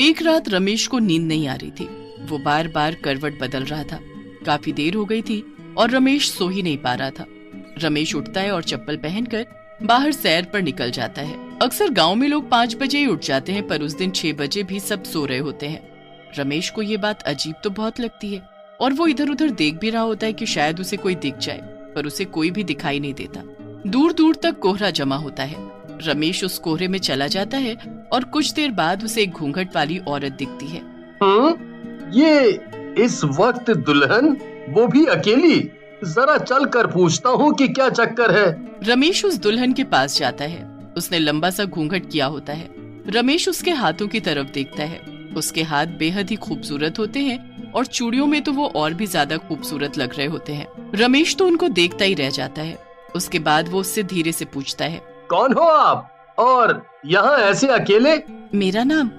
एक रात रमेश को नींद नहीं आ रही थी। वो बार बार करवट बदल रहा था। काफी देर हो गई थी और रमेश सो ही नहीं पा रहा था। रमेश उठता है और चप्पल पहनकर बाहर सैर पर निकल जाता है। अक्सर गांव में लोग 5 बजे ही उठ जाते हैं, पर उस दिन 6 बजे भी सब सो रहे होते हैं। रमेश को ये बात अजीब तो बहुत लगती है और वो इधर उधर देख भी रहा होता है कि शायद उसे कोई दिख जाए, पर उसे कोई भी दिखाई नहीं देता। दूर दूर तक कोहरा जमा होता है। रमेश उस कोहरे में चला जाता है और कुछ देर बाद उसे एक घूंघट वाली औरत दिखती है। ये इस वक्त दुल्हन, वो भी अकेली? जरा चल कर पूछता हूँ कि क्या चक्कर है। रमेश उस दुल्हन के पास जाता है। उसने लंबा सा घूंघट किया होता है। रमेश उसके हाथों की तरफ देखता है। उसके हाथ बेहद ही खूबसूरत होते हैं और चूड़ियों में तो वो और भी ज्यादा खूबसूरत लग रहे होते हैं। रमेश तो उनको देखता ही रह जाता है। उसके बाद वो उससे धीरे से पूछता है, कौन हो आप और यहाँ ऐसे अकेले? मेरा नाम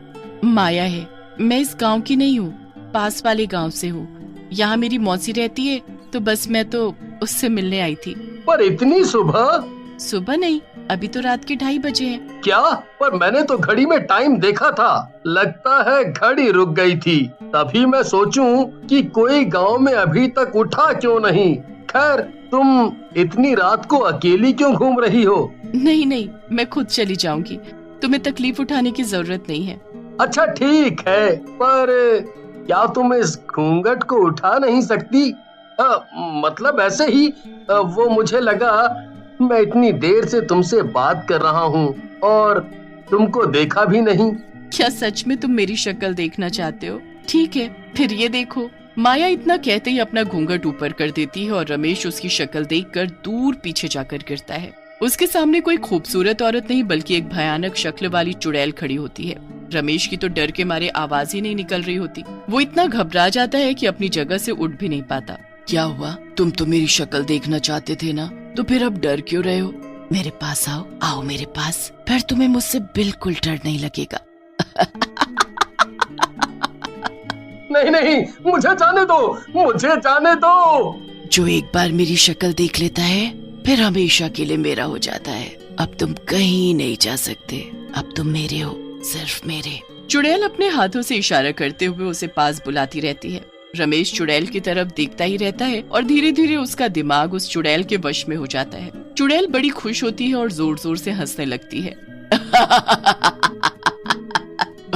माया है। मैं इस गांव की नहीं हूँ, पास वाले गांव से हूँ। यहाँ मेरी मौसी रहती है, तो बस मैं तो उससे मिलने आई थी। पर इतनी सुबह? सुबह नहीं, अभी तो रात के 2:30 बजे हैं। क्या? पर मैंने तो घड़ी में टाइम देखा था। लगता है घड़ी रुक गई थी। तभी मैं सोचूं कि कोई गांव में अभी तक उठा क्यों नहीं। खैर, तुम इतनी रात को अकेली क्यों घूम रही हो? नहीं, मैं खुद चली जाऊंगी। तुम्हें तकलीफ उठाने की जरूरत नहीं है। अच्छा ठीक है, पर क्या तुम इस घूंघट को उठा नहीं सकती? मतलब ऐसे ही वो मुझे लगा, मैं इतनी देर से तुमसे बात कर रहा हूँ और तुमको देखा भी नहीं। क्या सच में तुम मेरी शक्ल देखना चाहते हो? ठीक है, फिर ये देखो। माया इतना कहते ही अपना घूंघट ऊपर कर देती है और रमेश उसकी शक्ल देखकर दूर पीछे जाकर गिरता है। उसके सामने कोई खूबसूरत औरत नहीं बल्कि एक भयानक शक्ल वाली चुड़ैल खड़ी होती है। रमेश की तो डर के मारे आवाज ही नहीं निकल रही होती। वो इतना घबरा जाता है कि अपनी जगह से उठ भी नहीं पाता। क्या हुआ? तुम तो मेरी शक्ल देखना चाहते थे ना, तो फिर अब डर क्यों रहे हो? मेरे पास आओ मेरे पास, फिर तुम्हें मुझसे बिल्कुल डर नहीं लगेगा। नहीं, मुझे जाने दो। जो एक बार मेरी शक्ल देख लेता है फिर हमेशा के लिए मेरा हो जाता है। अब तुम कहीं नहीं जा सकते, अब तुम मेरे हो, सिर्फ मेरे। चुड़ैल अपने हाथों से इशारा करते हुए उसे पास बुलाती रहती है। रमेश चुड़ैल की तरफ देखता ही रहता है और धीरे धीरे उसका दिमाग उस चुड़ैल के वश में हो जाता है। चुड़ैल बड़ी खुश होती है और जोर जोर से हंसने लगती है।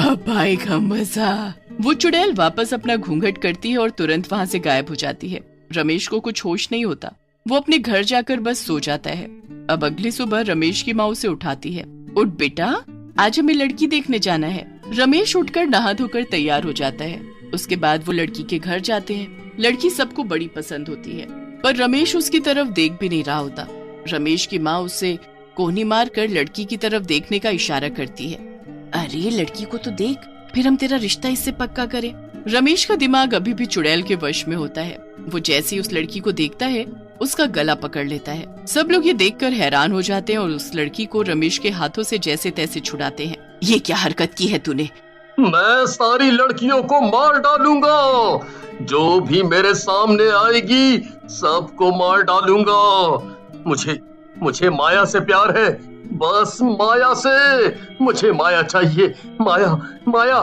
अब आएगा मजा। वो चुड़ैल वापस अपना घूंघट करती है और तुरंत वहाँ से गायब हो जाती है। रमेश को कुछ होश नहीं होता। वो अपने घर जाकर बस सो जाता है। अब अगली सुबह रमेश की माँ उसे उठाती है। उठ बेटा, आज हमें लड़की देखने जाना है। रमेश उठकर नहा धोकर तैयार हो जाता है। उसके बाद वो लड़की के घर जाते हैं। लड़की सबको बड़ी पसंद होती है, पर रमेश उसकी तरफ देख भी नहीं रहा होता। रमेश की माँ उसे कोहनी मार कर लड़की की तरफ देखने का इशारा करती है। अरे लड़की को तो देख, फिर हम तेरा रिश्ता इससे पक्का करें। रमेश का दिमाग अभी भी चुड़ैल के वश में होता है। वो जैसे ही उस लड़की को देखता है उसका गला पकड़ लेता है। सब लोग ये देखकर हैरान हो जाते हैं और उस लड़की को रमेश के हाथों से जैसे तैसे छुड़ाते हैं। ये क्या हरकत की है तूने? मैं सारी लड़कियों को मार डालूंगा। जो भी मेरे सामने आएगी सबको मार डालूंगा। मुझे माया से प्यार है, बस माया से। मुझे माया चाहिए, माया।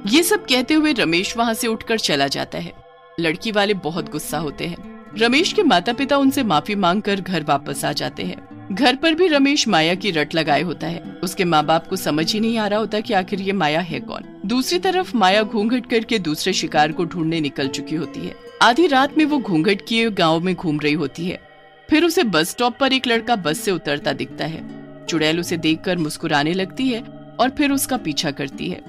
ये सब कहते हुए रमेश वहाँ से उठकर चला जाता है। लड़की वाले बहुत गुस्सा होते हैं। रमेश के माता पिता उनसे माफी मांगकर घर वापस आ जाते हैं। घर पर भी रमेश माया की रट लगाए होता है। उसके माँ बाप को समझ ही नहीं आ रहा होता कि आखिर ये माया है कौन। दूसरी तरफ माया घूंघट करके दूसरे शिकार को ढूंढने निकल चुकी होती है। आधी रात में वो घूंघट किए गाँव में घूम रही होती है। फिर उसे बस स्टॉप पर एक लड़का बस से उतरता दिखता है। चुड़ैल उसे देखकर मुस्कुराने लगती है और फिर उसका पीछा करती है।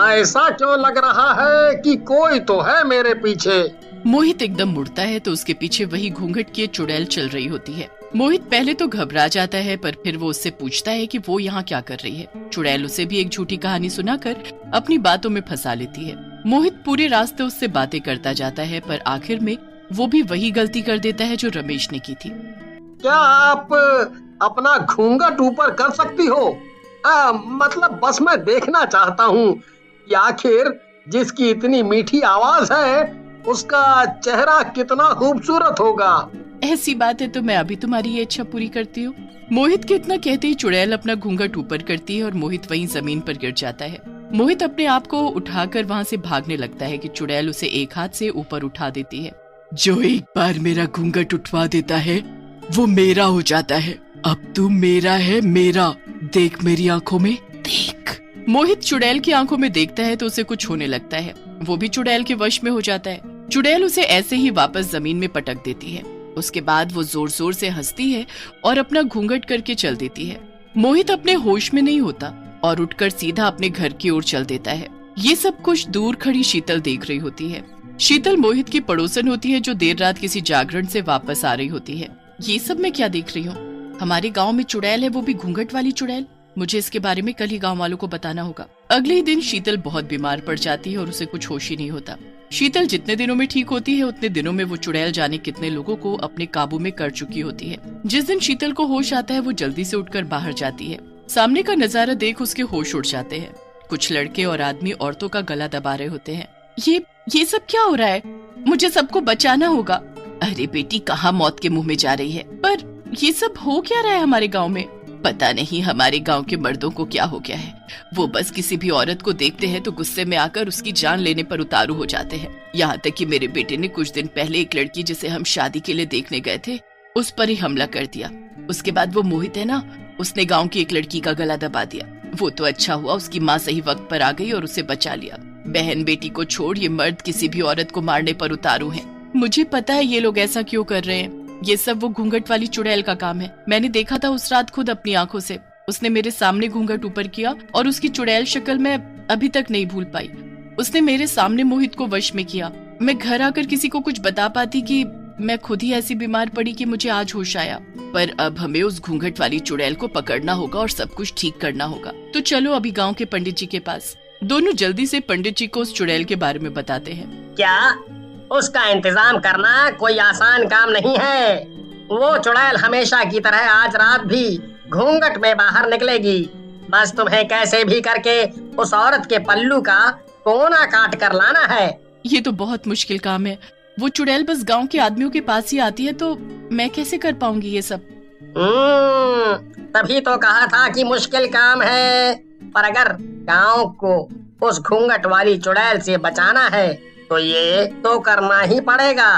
ऐसा क्यों लग रहा है कि कोई तो है मेरे पीछे? मोहित एकदम मुड़ता है तो उसके पीछे वही घूंघट किए चुड़ैल चल रही होती है। मोहित पहले तो घबरा जाता है, पर फिर वो उससे पूछता है कि वो यहाँ क्या कर रही है। चुड़ैल उसे भी एक झूठी कहानी सुनाकर अपनी बातों में फंसा लेती है। मोहित पूरे रास्ते उससे बातें करता जाता है, पर आखिर में वो भी वही गलती कर देता है जो रमेश ने की थी। क्या आप अपना घूंघट ऊपर कर सकती हो? मतलब बस मैं देखना चाहता हूँ कि आखिर जिसकी इतनी मीठी आवाज है उसका चेहरा कितना खूबसूरत होगा। ऐसी बात है तो मैं अभी तुम्हारी ये इच्छा पूरी करती हूँ। मोहित के इतना कहते ही चुड़ैल अपना घूंघट ऊपर करती है और मोहित वहीं जमीन पर गिर जाता है। मोहित अपने आप को उठाकर वहाँ से भागने लगता है कि चुड़ैल उसे एक हाथ से ऊपर उठा देती है। जो एक बार मेरा घूंघट उठवा देता है वो मेरा हो जाता है। अब तू मेरा है, मेरा। देख मेरी आंखों में, देख। मोहित चुड़ैल की आंखों में देखता है तो उसे कुछ होने लगता है। वो भी चुड़ैल के वश में हो जाता है। चुड़ैल उसे ऐसे ही वापस जमीन में पटक देती है। उसके बाद वो जोर जोर से हंसती है और अपना घूंघट करके चल देती है। मोहित अपने होश में नहीं होता और उठकर सीधा अपने घर की ओर चल देता है। ये सब कुछ दूर खड़ी शीतल देख रही होती है। शीतल मोहित की पड़ोसन होती है जो देर रात किसी जागरण से वापस आ रही होती है। ये सब मैं क्या देख रही हूँ? हमारे गांव में चुड़ैल है, वो भी घूंघट वाली चुड़ैल। मुझे इसके बारे में कल ही गांव वालों को बताना होगा। अगले ही दिन शीतल बहुत बीमार पड़ जाती है और उसे कुछ होश ही नहीं होता। शीतल जितने दिनों में ठीक होती है उतने दिनों में वो चुड़ैल जाने कितने लोगों को अपने काबू में कर चुकी होती है। जिस दिन शीतल को होश आता है वो जल्दी से उठकर बाहर जाती है। सामने का नजारा देख उसके होश उड़ जाते हैं। कुछ लड़के और आदमी औरतों का गला दबा रहे होते हैं। ये सब क्या हो रहा है? मुझे सबको बचाना होगा। अरे बेटी, कहाँ मौत के मुंह में जा रही है? पर ये सब हो क्या रहा है हमारे गाँव में? पता नहीं हमारे गांव के मर्दों को क्या हो गया है। वो बस किसी भी औरत को देखते हैं तो गुस्से में आकर उसकी जान लेने पर उतारू हो जाते हैं। यहाँ तक कि मेरे बेटे ने कुछ दिन पहले एक लड़की जिसे हम शादी के लिए देखने गए थे उस पर ही हमला कर दिया। उसके बाद वो मोहित है ना, उसने गांव की एक लड़की का गला दबा दिया। वो तो अच्छा हुआ उसकी माँ सही वक्त पर आ गई और उसे बचा लिया। बहन बेटी को छोड़ ये मर्द किसी भी औरत को मारने पर उतारू हैं। मुझे पता है ये लोग ऐसा क्यों कर रहे हैं। ये सब वो घूंघट वाली चुड़ैल का काम है। मैंने देखा था उस रात खुद अपनी आंखों से। उसने मेरे सामने घूंघट ऊपर किया और उसकी चुड़ैल शक्ल मैं अभी तक नहीं भूल पाई। उसने मेरे सामने मोहित को वश में किया। मैं घर आकर किसी को कुछ बता पाती कि मैं खुद ही ऐसी बीमार पड़ी कि मुझे आज होश आया। पर अब हमें उस घूंघट वाली चुड़ैल को पकड़ना होगा और सब कुछ ठीक करना होगा। तो चलो अभी गाँव के पंडित जी के पास। दोनों जल्दी से पंडित जी को उस चुड़ैल के बारे में बताते हैं। क्या उसका इंतजाम करना कोई आसान काम नहीं है। वो चुड़ैल हमेशा की तरह आज रात भी घूंघट में बाहर निकलेगी। बस तुम्हें कैसे भी करके उस औरत के पल्लू का कोना काट कर लाना है। ये तो बहुत मुश्किल काम है। वो चुड़ैल बस गांव के आदमियों के पास ही आती है तो मैं कैसे कर पाऊंगी ये सब? तभी तो कहा था कि मुश्किल काम है। पर अगर गांव को उस घूंघट वाली चुड़ैल से बचाना है तो ये तो करना ही पड़ेगा।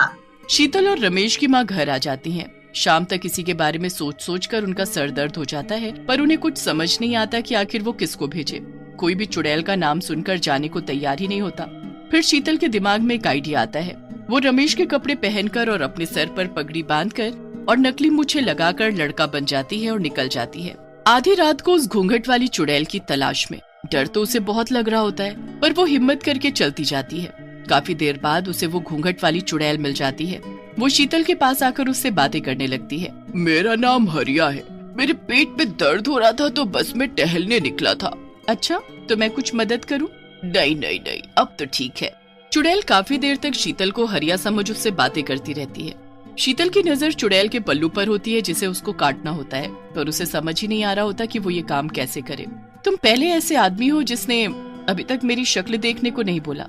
शीतल और रमेश की माँ घर आ जाती हैं। शाम तक इसी के बारे में सोच सोच कर उनका सर दर्द हो जाता है, पर उन्हें कुछ समझ नहीं आता कि आखिर वो किसको भेजे। कोई भी चुड़ैल का नाम सुनकर जाने को तैयार ही नहीं होता। फिर शीतल के दिमाग में एक आइडिया आता है। वो रमेश के कपड़े पहनकर और अपने सर पर पगड़ी बांधकर और नकली मूछें लगाकर लड़का बन जाती है और निकल जाती है। आधी रात को उस घूंघट वाली चुड़ैल की तलाश में। डर तो उसे बहुत लग रहा होता है, पर वो हिम्मत करके चलती जाती है। काफी देर बाद उसे वो घूंघट वाली चुड़ैल मिल जाती है। वो शीतल के पास आकर उससे बातें करने लगती है। मेरा नाम हरिया है। मेरे पेट में दर्द हो रहा था तो बस मैं टहलने निकला था। अच्छा, तो मैं कुछ मदद करूं? नहीं नहीं नहीं, अब तो ठीक है। चुड़ैल काफी देर तक शीतल को हरिया समझ उससे बातें करती रहती है। शीतल की नजर चुड़ैल के पल्लू पर होती है जिसे उसको काटना होता है, पर उसे समझ ही नहीं आ रहा होता कि वो ये काम कैसे करे। तुम पहले ऐसे आदमी हो जिसने अभी तक मेरी शक्ल देखने को नहीं बोला।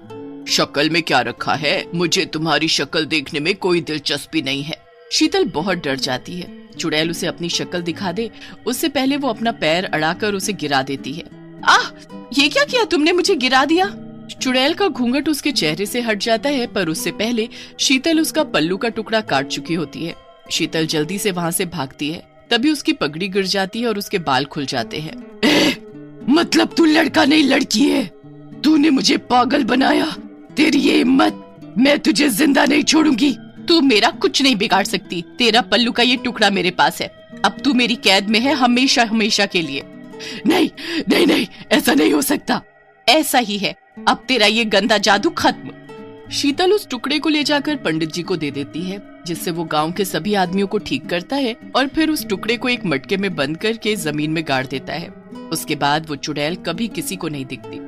शक्ल में क्या रखा है? मुझे तुम्हारी शक्ल देखने में कोई दिलचस्पी नहीं है। शीतल बहुत डर जाती है। चुड़ैल उसे अपनी शक्ल दिखा दे उससे पहले वो अपना पैर अड़ाकर उसे गिरा देती है। आह, ये क्या किया तुमने? मुझे गिरा दिया। चुड़ैल का घूंघट उसके चेहरे से हट जाता है, पर उससे पहले शीतल उसका पल्लू का टुकड़ा काट चुकी होती है। शीतल जल्दी से वहाँ से भागती है। तभी उसकी पगड़ी गिर जाती है और उसके बाल खुल जाते हैं। मतलब तू लड़का नहीं लड़की है? तूने मुझे पागल बनाया। तेरी ये हिम्मत, मैं तुझे जिंदा नहीं छोड़ूंगी। तू मेरा कुछ नहीं बिगाड़ सकती। तेरा पल्लू का ये टुकड़ा मेरे पास है। अब तू मेरी कैद में है हमेशा हमेशा के लिए। नहीं नहीं नहीं, ऐसा नहीं हो सकता। ऐसा ही है। अब तेरा ये गंदा जादू खत्म। शीतल उस टुकड़े को ले जाकर पंडित जी को दे देती है, जिससे वो गांव के सभी आदमियों को ठीक करता है और फिर उस टुकड़े को एक मटके में बंद करके जमीन में गाड़ देता है। उसके बाद वो चुड़ैल कभी किसी को नहीं दिखती।